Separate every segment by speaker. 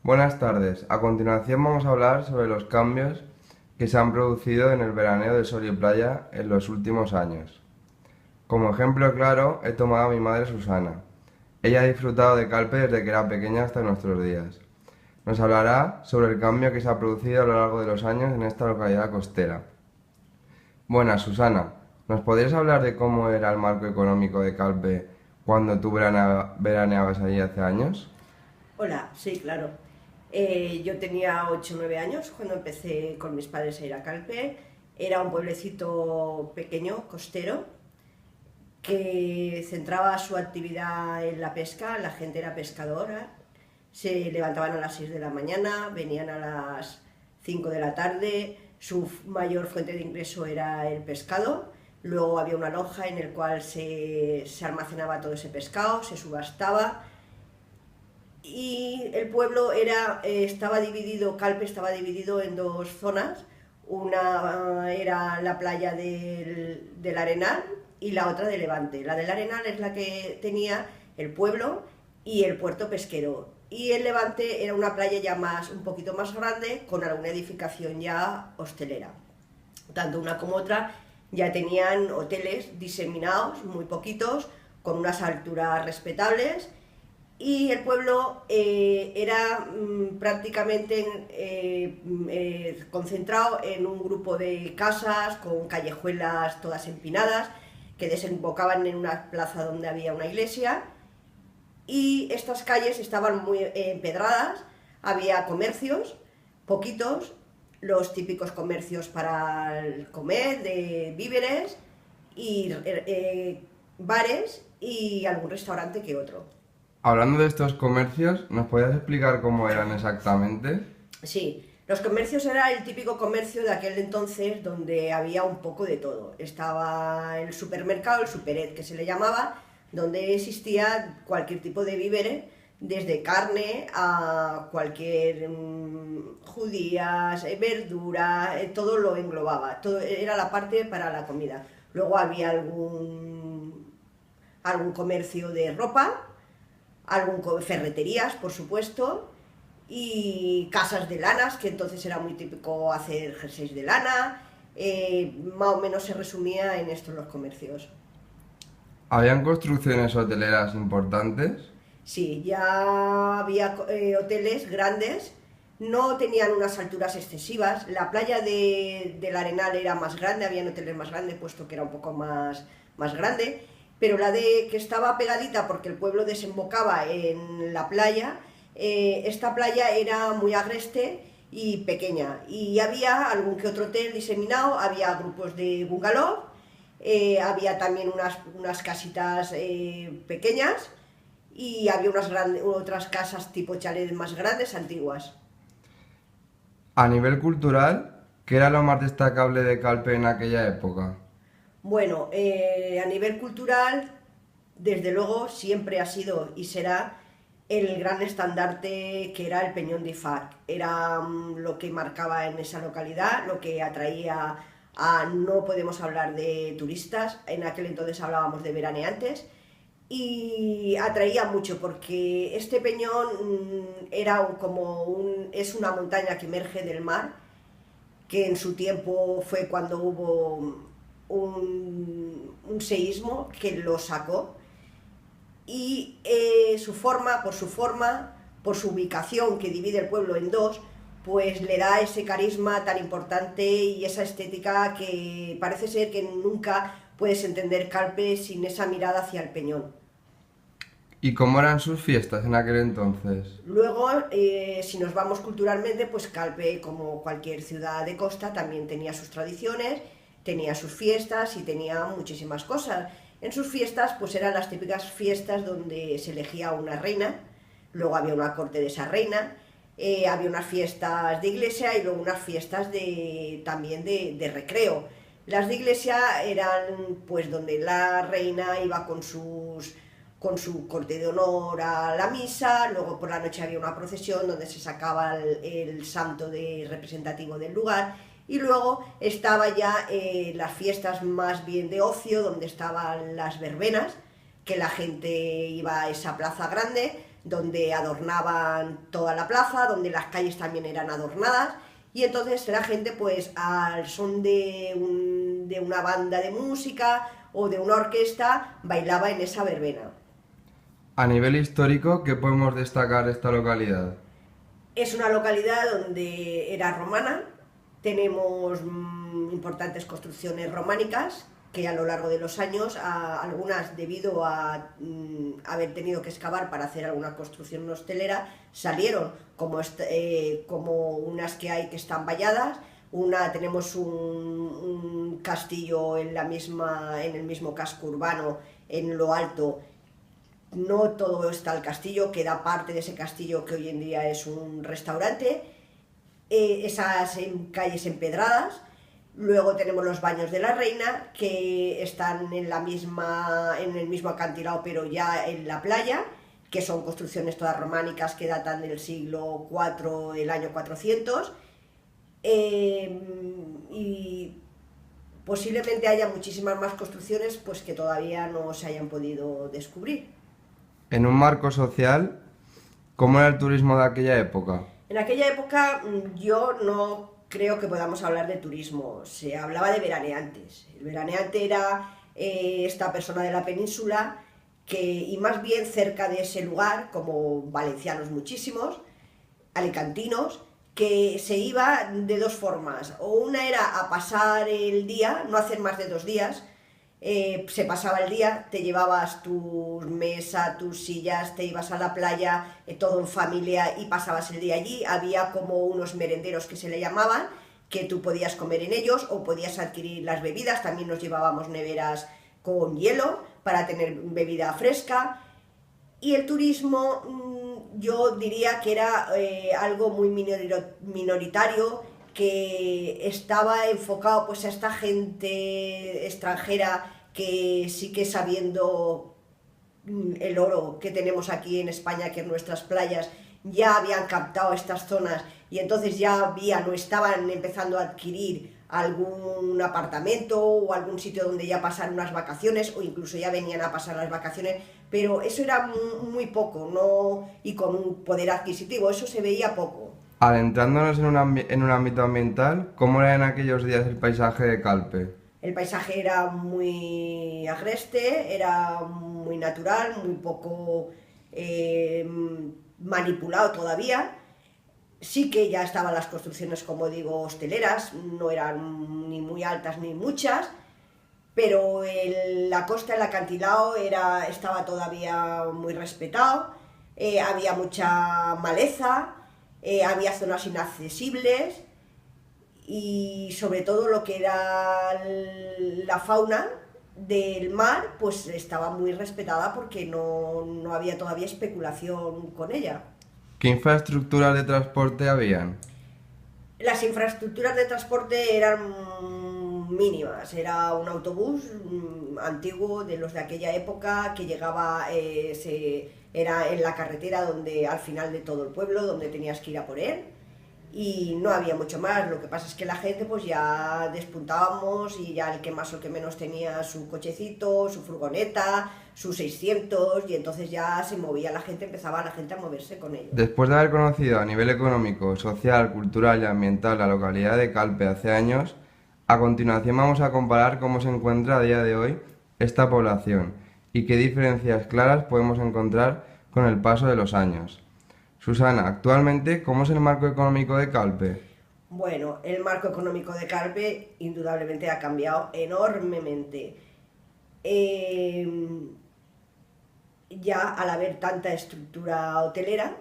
Speaker 1: Buenas tardes. A continuación vamos a hablar sobre los cambios que se han producido en el veraneo de Sol y Playa en los últimos años. Como ejemplo claro, he tomado a mi madre Susana. Ella ha disfrutado de Calpe desde que era pequeña hasta nuestros días. Nos hablará sobre el cambio que se ha producido a lo largo de los años en esta localidad costera. Buenas, Susana. ¿Nos podrías hablar de cómo era el marco económico de Calpe cuando tú veraneabas allí hace años?
Speaker 2: Hola, sí, claro. Yo tenía 8 o 9 años cuando empecé con mis padres a ir a Calpe. Era un pueblecito pequeño, costero, que centraba su actividad en la pesca. La gente era pescadora. Se levantaban a las 6 de la mañana, venían a las 5 de la tarde. Su mayor fuente de ingreso era el pescado. Luego había una lonja en la cual se almacenaba todo ese pescado, se subastaba. Y el pueblo estaba dividido, Calpe estaba dividido en dos zonas. Una era la playa del Arenal y la otra de Levante. La del Arenal es la que tenía el pueblo y el puerto pesquero. Y el Levante era una playa ya un poquito más grande, con alguna edificación ya hostelera. Tanto una como otra ya tenían hoteles diseminados, muy poquitos, con unas alturas respetables, y el pueblo era prácticamente concentrado en un grupo de casas con callejuelas todas empinadas que desembocaban en una plaza donde había una iglesia, y estas calles estaban muy empedradas. Había comercios, poquitos, los típicos comercios para el comer, de víveres, y bares y algún restaurante que otro.
Speaker 1: Hablando de estos comercios, ¿nos podrías explicar cómo eran exactamente?
Speaker 2: Sí, los comercios era el típico comercio de aquel entonces donde había un poco de todo. Estaba el supermercado, el superet que se le llamaba, donde existía cualquier tipo de víveres, desde carne a cualquier judías, verdura, todo lo englobaba, todo era la parte para la comida. Luego había algún comercio de ropa, ferreterías, por supuesto, y casas de lanas, que entonces era muy típico hacer jerseys de lana. Más o menos se resumía en esto los comercios.
Speaker 1: ¿Habían construcciones hoteleras importantes?
Speaker 2: Sí, ya había hoteles grandes, no tenían unas alturas excesivas. La playa del Arenal era más grande, habían hoteles más grandes, puesto que era un poco más grande, pero la de que estaba pegadita, porque el pueblo desembocaba en la playa, esta playa era muy agreste y pequeña, y había algún que otro hotel diseminado, había grupos de bungalow, había también unas casitas pequeñas, y había otras casas tipo chalets más grandes, antiguas.
Speaker 1: A nivel cultural, ¿qué era lo más destacable de Calpe en aquella época?
Speaker 2: Bueno, a nivel cultural, desde luego siempre ha sido y será el gran estandarte que era el Peñón de Ifac. Era lo que marcaba en esa localidad, lo que atraía a... No podemos hablar de turistas, en aquel entonces hablábamos de veraneantes, y atraía mucho porque este peñón es una montaña que emerge del mar, que en su tiempo fue cuando hubo un seísmo que lo sacó, y por su ubicación que divide el pueblo en dos, pues le da ese carisma tan importante y esa estética que parece ser que nunca puedes entender Calpe sin esa mirada hacia el peñón.
Speaker 1: ¿Y cómo eran sus fiestas en aquel entonces?
Speaker 2: Luego, si nos vamos culturalmente, pues Calpe, como cualquier ciudad de costa, también tenía sus tradiciones, tenía sus fiestas y tenía muchísimas cosas. En sus fiestas, pues eran las típicas fiestas donde se elegía una reina, luego había una corte de esa reina, había unas fiestas de iglesia y luego unas fiestas también de recreo. Las de iglesia eran pues donde la reina iba con su corte de honor a la misa, luego por la noche había una procesión donde se sacaba el santo representativo del lugar, y luego estaba ya las fiestas más bien de ocio, donde estaban las verbenas, que la gente iba a esa plaza grande, donde adornaban toda la plaza, donde las calles también eran adornadas, y entonces la gente pues al son de una banda de música o de una orquesta bailaba en esa verbena.
Speaker 1: A nivel histórico, ¿qué podemos destacar de esta localidad?
Speaker 2: Es una localidad donde era romana, tenemos importantes construcciones románicas que a lo largo de los años, algunas debido a haber tenido que excavar para hacer alguna construcción hostelera, salieron como unas que hay que están valladas. Tenemos un castillo en el mismo casco urbano, en lo alto. No todo está el castillo, queda parte de ese castillo que hoy en día es un restaurante, esas calles empedradas. Luego tenemos los Baños de la Reina, que están en el mismo acantilado, pero ya en la playa, que son construcciones todas románicas que datan del siglo IV, el año 400. Y posiblemente haya muchísimas más construcciones pues, que todavía no se hayan podido descubrir.
Speaker 1: En un marco social, ¿cómo era el turismo de aquella época?
Speaker 2: En aquella época yo no creo que podamos hablar de turismo, se hablaba de veraneantes. El veraneante era esta persona de la península y más bien cerca de ese lugar, como valencianos muchísimos, alicantinos, que se iba de dos formas. O una era a pasar el día, no hacer más de 2 días. Se pasaba el día, te llevabas tu mesa, tus sillas, te ibas a la playa, todo en familia y pasabas el día allí. Había como unos merenderos que se le llamaban, que tú podías comer en ellos o podías adquirir las bebidas. También nos llevábamos neveras con hielo para tener bebida fresca. Y el turismo yo diría que era algo muy minoritario, que estaba enfocado pues a esta gente extranjera que sí que sabiendo el oro que tenemos aquí en España, que en nuestras playas ya habían captado estas zonas y entonces ya habían o estaban empezando a adquirir algún apartamento o algún sitio donde ya pasar unas vacaciones o incluso ya venían a pasar las vacaciones, pero eso era muy poco, no, y con un poder adquisitivo, eso se veía poco.
Speaker 1: Adentrándonos en un ámbito ambiental, ¿cómo era en aquellos días el paisaje de Calpe?
Speaker 2: El paisaje era muy agreste, era muy natural, muy poco manipulado todavía. Sí que ya estaban las construcciones, como digo, hosteleras, no eran ni muy altas ni muchas, pero la costa, el acantilado, estaba todavía muy respetado, había mucha maleza, había zonas inaccesibles y sobre todo lo que era la fauna del mar pues estaba muy respetada porque no había todavía especulación con ella.
Speaker 1: ¿Qué infraestructuras de transporte habían?
Speaker 2: Las infraestructuras de transporte eran mínimas, era un autobús antiguo de los de aquella época que llegaba, era en la carretera donde al final de todo el pueblo, donde tenías que ir a por él y no había mucho más. Lo que pasa es que la gente pues ya despuntábamos y ya el que más o el que menos tenía su cochecito, su furgoneta, sus 600 y entonces ya se movía la gente, empezaba la gente a moverse con ellos.
Speaker 1: Después de haber conocido a nivel económico, social, cultural y ambiental la localidad de Calpe hace años, a continuación vamos a comparar cómo se encuentra a día de hoy esta población y qué diferencias claras podemos encontrar con el paso de los años. Susana, actualmente, ¿cómo es el marco económico de Calpe?
Speaker 2: Bueno, el marco económico de Calpe indudablemente ha cambiado enormemente. Ya al haber tanta estructura hotelera,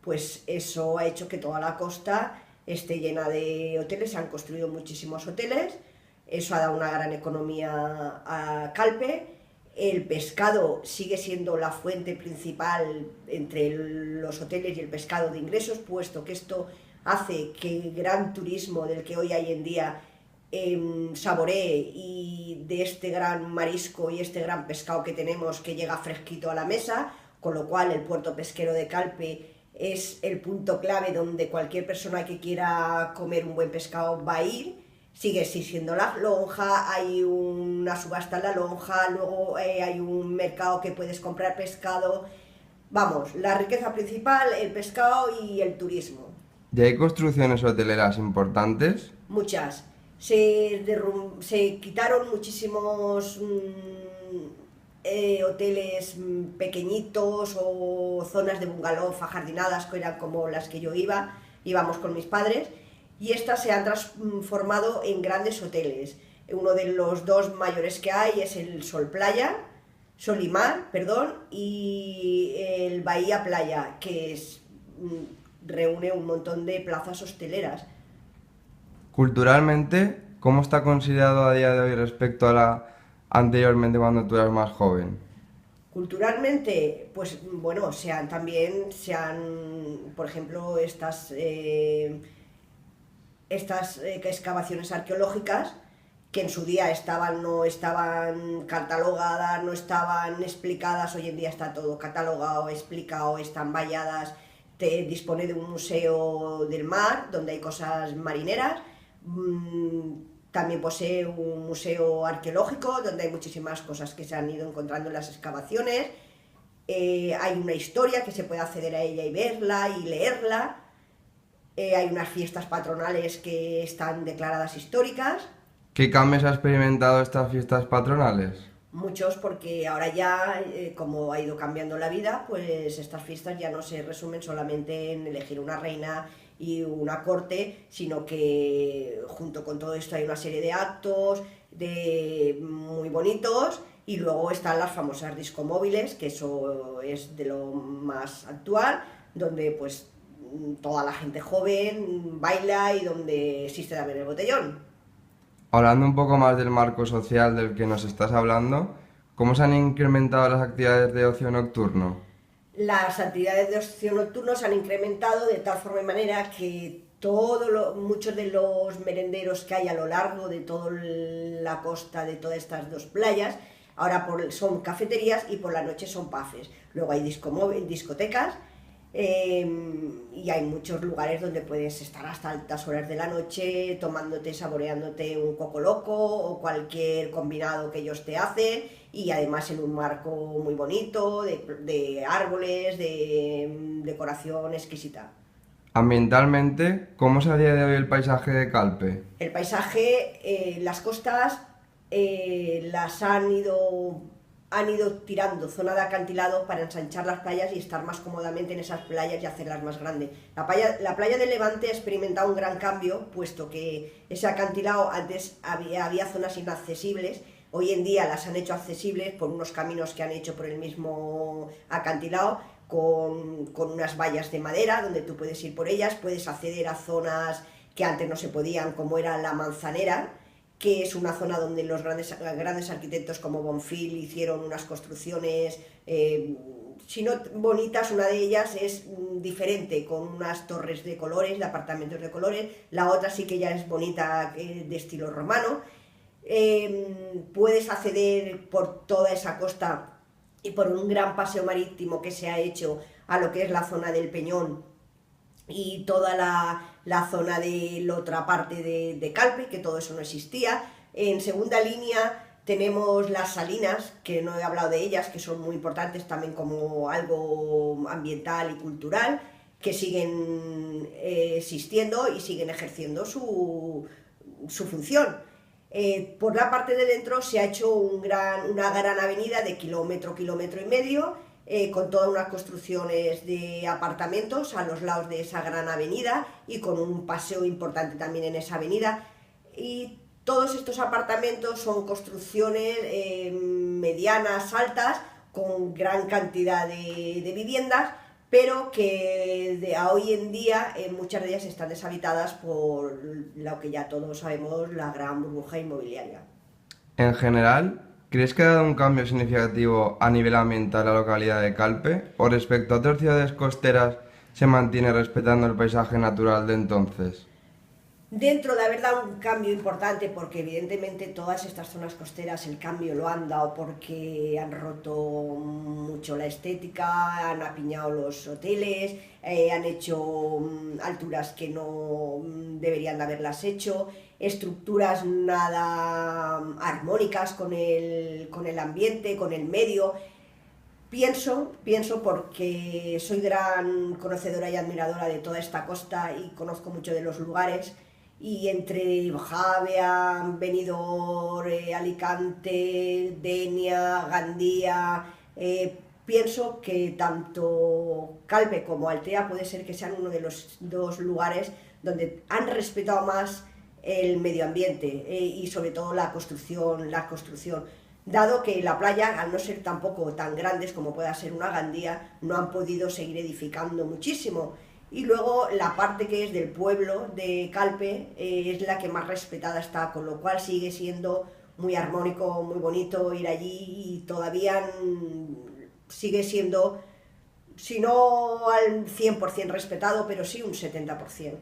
Speaker 2: pues eso ha hecho que toda la costa esté llena de hoteles, se han construido muchísimos hoteles, eso ha dado una gran economía a Calpe. El pescado sigue siendo la fuente principal entre los hoteles y el pescado de ingresos, puesto que esto hace que el gran turismo del que hoy hay en día saboree y de este gran marisco y este gran pescado que tenemos que llega fresquito a la mesa, con lo cual el puerto pesquero de Calpe es el punto clave donde cualquier persona que quiera comer un buen pescado va a ir. Sigue existiendo la lonja, hay una subasta en la lonja, luego hay un mercado que puedes comprar pescado. Vamos, la riqueza principal, el pescado y el turismo.
Speaker 1: ¿Y hay construcciones hoteleras importantes?
Speaker 2: Muchas. Se quitaron muchísimos hoteles pequeñitos o zonas de bungalow ajardinadas, que eran como las que yo íbamos con mis padres, y estas se han transformado en grandes hoteles. Uno de los dos mayores que hay es el Sol y Mar, perdón, y el Bahía Playa, que reúne un montón de plazas hosteleras.
Speaker 1: Culturalmente, ¿cómo está considerado a día de hoy respecto a la anteriormente cuando tú eras más joven?
Speaker 2: Culturalmente, pues bueno, por ejemplo, estas excavaciones arqueológicas que en su día no estaban catalogadas, no estaban explicadas, hoy en día está todo catalogado, explicado, están valladas, dispone de un museo del mar donde hay cosas marineras, también posee un museo arqueológico donde hay muchísimas cosas que se han ido encontrando en las excavaciones, hay una historia que se puede acceder a ella y verla y leerla, hay unas fiestas patronales que están declaradas históricas.
Speaker 1: ¿Qué cambios ha experimentado estas fiestas patronales?
Speaker 2: Muchos, porque ahora ya, como ha ido cambiando la vida, pues estas fiestas ya no se resumen solamente en elegir una reina y una corte, sino que junto con todo esto hay una serie de actos muy bonitos, y luego están las famosas discomóviles, que eso es de lo más actual, donde pues toda la gente joven baila y donde existe también el botellón.
Speaker 1: Hablando un poco más del marco social del que nos estás hablando, ¿cómo se han incrementado las actividades de ocio nocturno?
Speaker 2: Las actividades de ocio nocturno se han incrementado de tal forma y manera que muchos de los merenderos que hay a lo largo de toda la costa de todas estas dos playas, ahora son cafeterías y por la noche son pubs. Luego hay discotecas, y hay muchos lugares donde puedes estar hasta altas horas de la noche saboreándote un coco loco o cualquier combinado que ellos te hacen, y además en un marco muy bonito de árboles, de decoración exquisita.
Speaker 1: Ambientalmente, ¿cómo es a día de hoy el paisaje de Calpe?
Speaker 2: El paisaje, las costas, las han ido tirando zona de acantilado para ensanchar las playas y estar más cómodamente en esas playas y hacerlas más grandes. La playa de Levante ha experimentado un gran cambio, puesto que ese acantilado antes había zonas inaccesibles, hoy en día las han hecho accesibles por unos caminos que han hecho por el mismo acantilado, con unas vallas de madera donde tú puedes ir por ellas, puedes acceder a zonas que antes no se podían, como era la Manzanera, que es una zona donde los grandes arquitectos como Bonfil hicieron unas construcciones, si no bonitas, una de ellas es diferente, con unas torres de colores, de apartamentos de colores, la otra sí que ya es bonita, de estilo romano. Puedes acceder por toda esa costa y por un gran paseo marítimo que se ha hecho a lo que es la zona del Peñón y toda la zona de la otra parte de Calpe, que todo eso no existía. En segunda línea tenemos las salinas, que no he hablado de ellas, que son muy importantes también como algo ambiental y cultural, que siguen existiendo y siguen ejerciendo su función. Por la parte de dentro se ha hecho una gran avenida de kilómetro y medio, con todas unas construcciones de apartamentos a los lados de esa gran avenida y con un paseo importante también en esa avenida. Y todos estos apartamentos son construcciones medianas, altas, con gran cantidad de viviendas, pero que hoy en día muchas de ellas están deshabitadas por lo que ya todos sabemos, la gran burbuja inmobiliaria.
Speaker 1: En general, ¿crees que ha dado un cambio significativo a nivel ambiental la localidad de Calpe? ¿O respecto a otras ciudades costeras se mantiene respetando el paisaje natural de entonces?
Speaker 2: Dentro de haber dado un cambio importante, porque evidentemente todas estas zonas costeras el cambio lo han dado porque han roto mucho la estética, han apiñado los hoteles, han hecho alturas que no deberían de haberlas hecho, estructuras nada armónicas con el ambiente, con el medio. Pienso porque soy gran conocedora y admiradora de toda esta costa y conozco mucho de los lugares, y entre Javea, Benidorm, Alicante, Denia, Gandía, pienso que tanto Calpe como Altea puede ser que sean uno de los dos lugares donde han respetado más el medio ambiente, y sobre todo la construcción, dado que la playa, al no ser tampoco tan grandes como pueda ser una Gandía, no han podido seguir edificando muchísimo. Y luego la parte que es del pueblo de Calpe, es la que más respetada está, con lo cual sigue siendo muy armónico, muy bonito ir allí, y todavía sigue siendo, si no al 100% respetado, pero sí un 70%.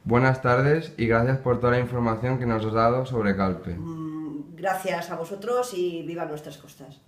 Speaker 1: Buenas tardes y gracias por toda la información que nos has dado sobre Calpe.
Speaker 2: Gracias a vosotros y vivan nuestras costas.